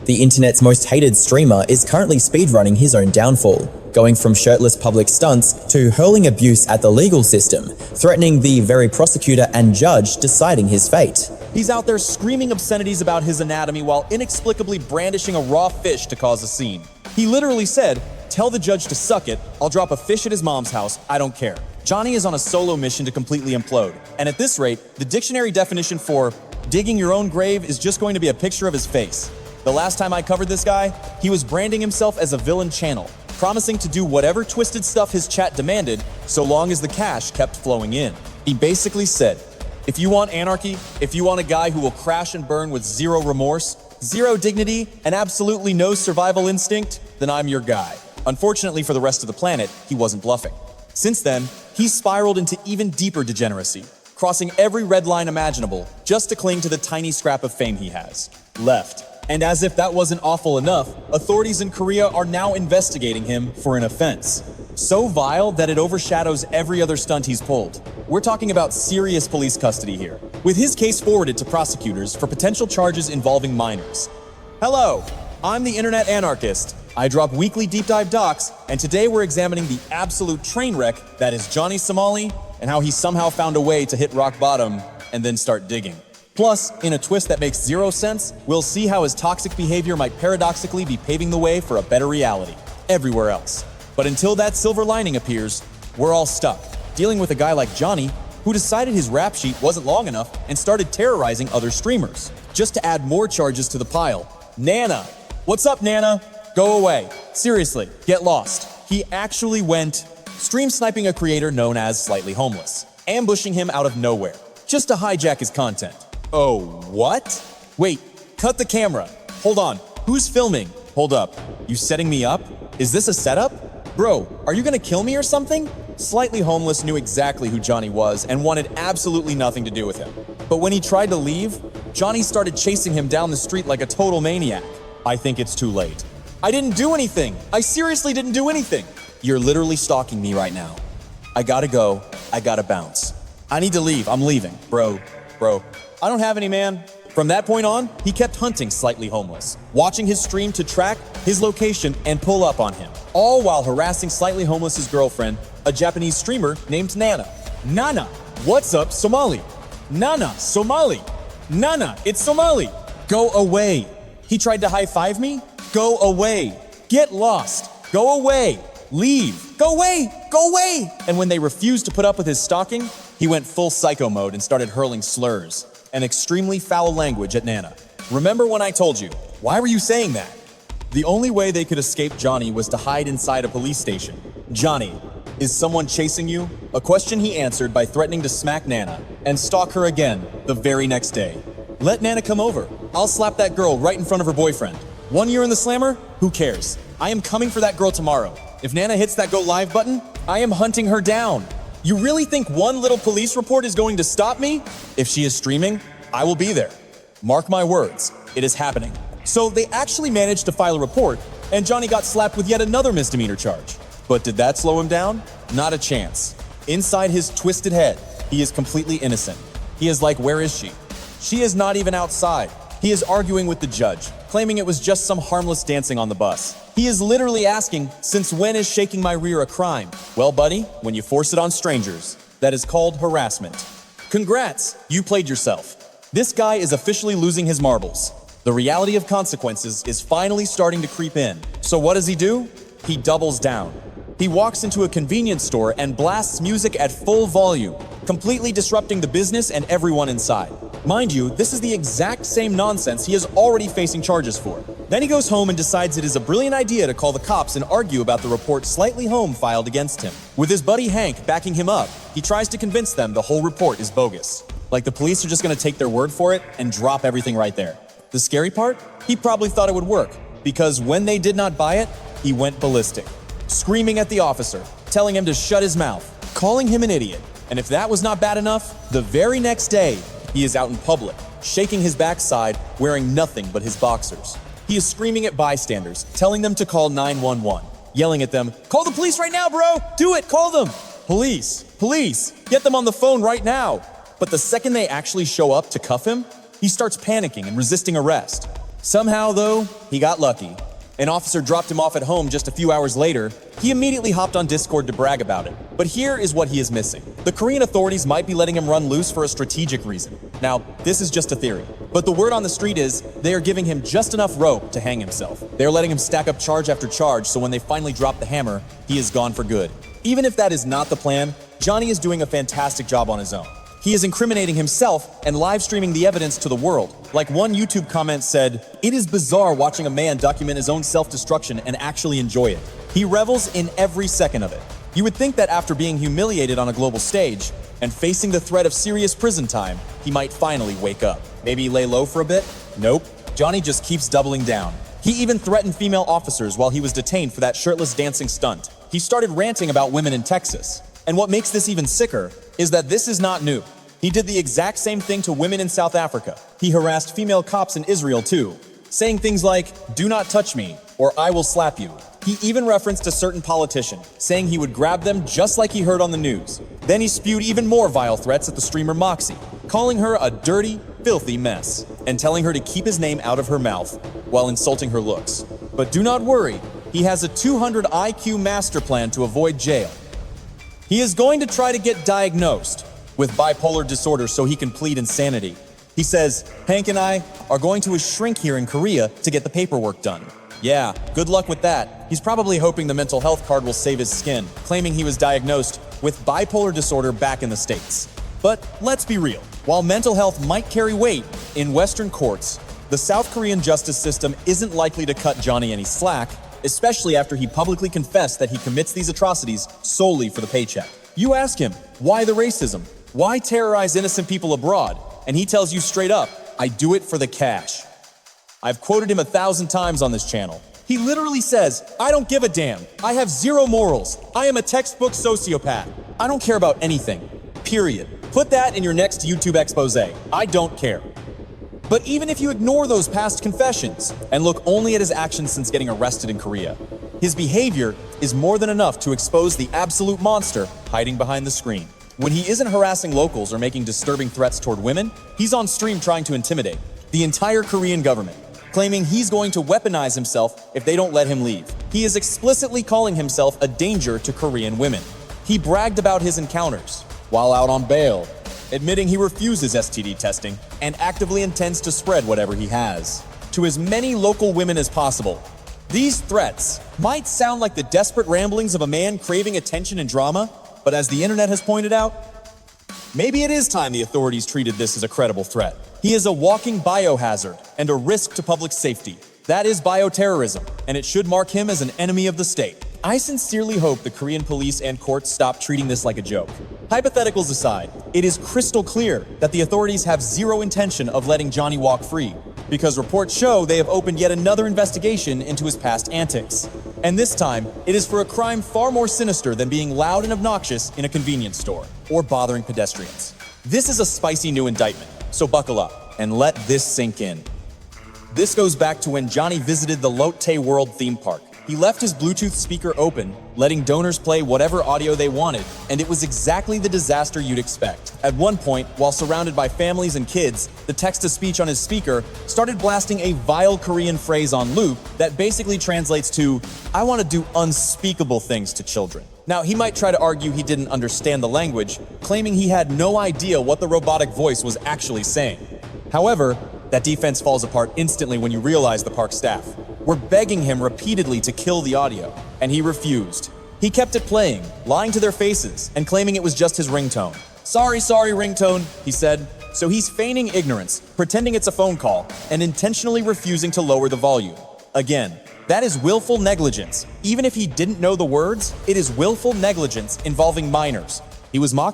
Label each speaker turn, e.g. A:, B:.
A: The internet's most hated streamer is currently speedrunning his own downfall, going from shirtless public stunts to hurling abuse at the legal system, threatening the very prosecutor and judge deciding his fate.
B: He's out there screaming obscenities about his anatomy while inexplicably brandishing a raw fish to cause a scene. He literally said, "Tell the judge to suck it, I'll drop a fish at his mom's house, I don't care." Johnny is on a solo mission to completely implode, and at this rate, the dictionary definition for digging your own grave is just going to be a picture of his face. The last time I covered this guy, he was branding himself as a villain channel, promising to do whatever twisted stuff his chat demanded so long as the cash kept flowing in. He basically said, if you want anarchy, if you want a guy who will crash and burn with zero remorse, zero dignity, and absolutely no survival instinct, then I'm your guy. Unfortunately for the rest of the planet, he wasn't bluffing. Since then, he's spiraled into even deeper degeneracy, crossing every red line imaginable just to cling to the tiny scrap of fame he has left. And as if that wasn't awful enough, authorities in Korea are now investigating him for an offense so vile that it overshadows every other stunt he's pulled. We're talking about serious police custody here, with his case forwarded to prosecutors for potential charges involving minors. Hello, I'm the Internet Anarchist. I drop weekly deep dive docs, and today we're examining the absolute train wreck that is Johnny Somali and how he somehow found a way to hit rock bottom and then start digging. Plus, in a twist that makes zero sense, we'll see how his toxic behavior might paradoxically be paving the way for a better reality everywhere else. But until that silver lining appears, we're all stuck, dealing with a guy like Johnny who decided his rap sheet wasn't long enough and started terrorizing other streamers, just to add more charges to the pile. Nana! What's up, Nana? Go away. Seriously, get lost. He actually went stream sniping a creator known as Slightly Homeless, ambushing him out of nowhere, just to hijack his content. Oh, what? Wait, cut the camera. Hold on, who's filming? Hold up, you setting me up? Is this a setup? Bro, are you gonna kill me or something? Slightly Homeless knew exactly who Johnny was and wanted absolutely nothing to do with him. But when he tried to leave, Johnny started chasing him down the street like a total maniac. I think it's too late. I didn't do anything. I seriously didn't do anything. You're literally stalking me right now. I gotta go. I gotta bounce. I need to leave. I'm leaving. Bro. I don't have any, man. From that point on, he kept hunting Slightly Homeless, watching his stream to track his location and pull up on him, all while harassing Slightly Homeless's girlfriend, a Japanese streamer named Nana. Nana, what's up, Somali? Nana, Somali. Nana, it's Somali. Go away. He tried to high-five me? Go away. Get lost. Go away. Leave. Go away. Go away. And when they refused to put up with his stalking, he went full psycho mode and started hurling slurs and extremely foul language at Nana. Remember when I told you? Why were you saying that? The only way they could escape Johnny was to hide inside a police station. Johnny, is someone chasing you? A question he answered by threatening to smack Nana and stalk her again the very next day. Let Nana come over. I'll slap that girl right in front of her boyfriend. 1 year in the slammer? Who cares? I am coming for that girl tomorrow. If Nana hits that go live button, I am hunting her down. You really think one little police report is going to stop me? If she is streaming, I will be there. Mark my words, it is happening. So they actually managed to file a report, and Johnny got slapped with yet another misdemeanor charge. But did that slow him down? Not a chance. Inside his twisted head, he is completely innocent. He is like, where is she? She is not even outside. He is arguing with the judge, claiming it was just some harmless dancing on the bus. He is literally asking, since when is shaking my rear a crime? Well, buddy, when you force it on strangers, that is called harassment. Congrats, you played yourself. This guy is officially losing his marbles. The reality of consequences is finally starting to creep in. So what does he do? He doubles down. He walks into a convenience store and blasts music at full volume, completely disrupting the business and everyone inside. Mind you, this is the exact same nonsense he is already facing charges for. Then he goes home and decides it is a brilliant idea to call the cops and argue about the report Slightly Home filed against him. With his buddy Hank backing him up, he tries to convince them the whole report is bogus. Like the police are just gonna take their word for it and drop everything right there. The scary part? He probably thought it would work, because when they did not buy it, he went ballistic, screaming at the officer, telling him to shut his mouth, calling him an idiot. And if that was not bad enough, the very next day, he is out in public, shaking his backside, wearing nothing but his boxers. He is screaming at bystanders, telling them to call 911, yelling at them, "Call the police right now, bro! Do it, call them! Police, police, get them on the phone right now!" But the second they actually show up to cuff him, he starts panicking and resisting arrest. Somehow, though, he got lucky. An officer dropped him off at home just a few hours later. He immediately hopped on Discord to brag about it. But here is what he is missing. The Korean authorities might be letting him run loose for a strategic reason. Now, this is just a theory, but the word on the street is they are giving him just enough rope to hang himself. They're letting him stack up charge after charge, so when they finally drop the hammer, he is gone for good. Even if that is not the plan, Johnny is doing a fantastic job on his own. He is incriminating himself and live streaming the evidence to the world. Like one YouTube comment said, "It is bizarre watching a man document his own self-destruction and actually enjoy it. He revels in every second of it." You would think that after being humiliated on a global stage and facing the threat of serious prison time, he might finally wake up. Maybe lay low for a bit? Nope. Johnny just keeps doubling down. He even threatened female officers while he was detained for that shirtless dancing stunt. He started ranting about women in Texas. And what makes this even sicker is that this is not new. He did the exact same thing to women in South Africa. He harassed female cops in Israel too, saying things like, "Do not touch me," or "I will slap you." He even referenced a certain politician, saying he would grab them just like he heard on the news. Then he spewed even more vile threats at the streamer Moxie, calling her a dirty, filthy mess, and telling her to keep his name out of her mouth while insulting her looks. But do not worry, he has a 200 IQ master plan to avoid jail. He is going to try to get diagnosed with bipolar disorder so he can plead insanity. He says, "Hank and I are going to a shrink here in Korea to get the paperwork done." Yeah, good luck with that. He's probably hoping the mental health card will save his skin, claiming he was diagnosed with bipolar disorder back in the States. But let's be real. While mental health might carry weight in Western courts, the South Korean justice system isn't likely to cut Johnny any slack, especially after he publicly confessed that he commits these atrocities solely for the paycheck. You ask him, why the racism? Why terrorize innocent people abroad? And he tells you straight up, "I do it for the cash." I've quoted him 1,000 times on this channel. He literally says, "I don't give a damn. I have zero morals. I am a textbook sociopath. I don't care about anything. Period." Put that in your next YouTube expose. I don't care. But even if you ignore those past confessions and look only at his actions since getting arrested in Korea, his behavior is more than enough to expose the absolute monster hiding behind the screen. When he isn't harassing locals or making disturbing threats toward women, he's on stream trying to intimidate the entire Korean government, claiming he's going to weaponize himself if they don't let him leave. He is explicitly calling himself a danger to Korean women. He bragged about his encounters while out on bail, admitting he refuses STD testing and actively intends to spread whatever he has to as many local women as possible. These threats might sound like the desperate ramblings of a man craving attention and drama, but as the internet has pointed out, maybe it is time the authorities treated this as a credible threat. He is a walking biohazard and a risk to public safety. That is bioterrorism, and it should mark him as an enemy of the state. I sincerely hope the Korean police and courts stop treating this like a joke. Hypotheticals aside, it is crystal clear that the authorities have zero intention of letting Johnny walk free, because reports show they have opened yet another investigation into his past antics. And this time, it is for a crime far more sinister than being loud and obnoxious in a convenience store or bothering pedestrians. This is a spicy new indictment, so buckle up and let this sink in. This goes back to when Johnny visited the Lotte World theme park. He left his Bluetooth speaker open, letting donors play whatever audio they wanted, and it was exactly the disaster you'd expect. At one point, while surrounded by families and kids, the text-to-speech on his speaker started blasting a vile Korean phrase on loop that basically translates to, "I want to do unspeakable things to children." Now, he might try to argue he didn't understand the language, claiming he had no idea what the robotic voice was actually saying. However, that defense falls apart instantly when you realize the park staff were begging him repeatedly to kill the audio, and he refused. He kept it playing, lying to their faces, and claiming it was just his ringtone. Sorry, ringtone," he said. So he's feigning ignorance, pretending it's a phone call, and intentionally refusing to lower the volume. Again, that is willful negligence. Even if he didn't know the words, it is willful negligence involving minors. He was mocked